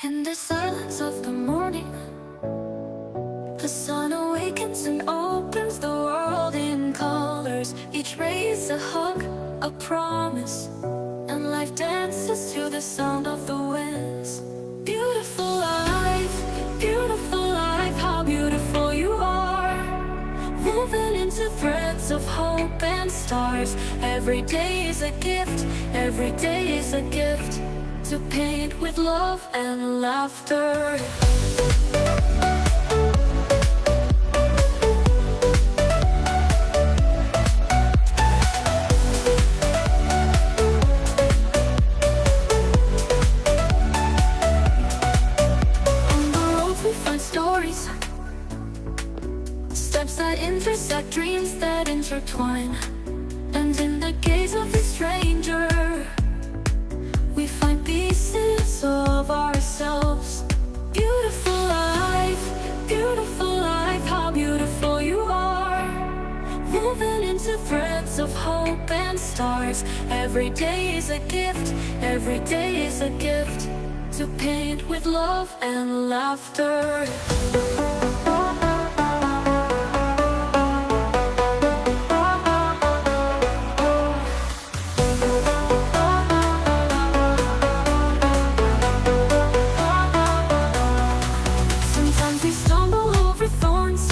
In the silence of the morning, the sun awakens and opens the world in colors. Each ray is a hug, a promise, and life dances to the sound of the winds. Beautiful life, how beautiful you are. Woven into threads of hope and stars. Every day is a gift, every day is a gift, to paint with love and laughter. On the roads we find stories, steps that intersect, dreams that intertwine. And in the gaze of the stranger, we find pieces of ourselves. Beautiful life, how beautiful you are. Woven into threads of hope and stars. Every day is a gift, every day is a gift, to paint with love and laughter. We stumble over thorns,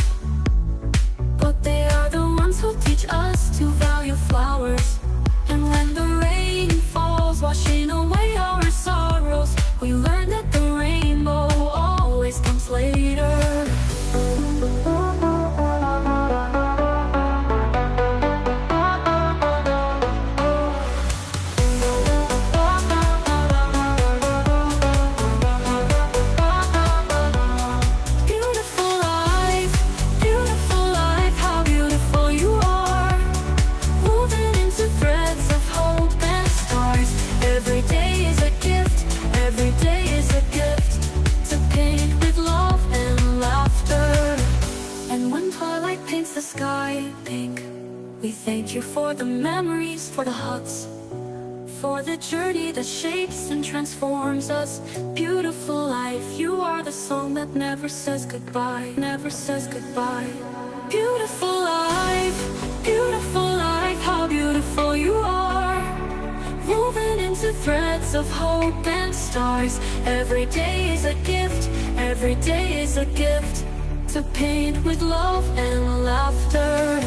but they are the ones who teach us to value flowers. And when the rain falls, washing away our sorrows, we learn that the rainbow always comes later. Paints the sky pink. We thank you for the memories, for the hugs, for the journey that shapes and transforms us. Beautiful life, you are the song that never says goodbye, never says goodbye. Beautiful life, how beautiful you are. Woven into threads of hope and stars. Every day is a gift, every day is a gift, to paint with love and laughter.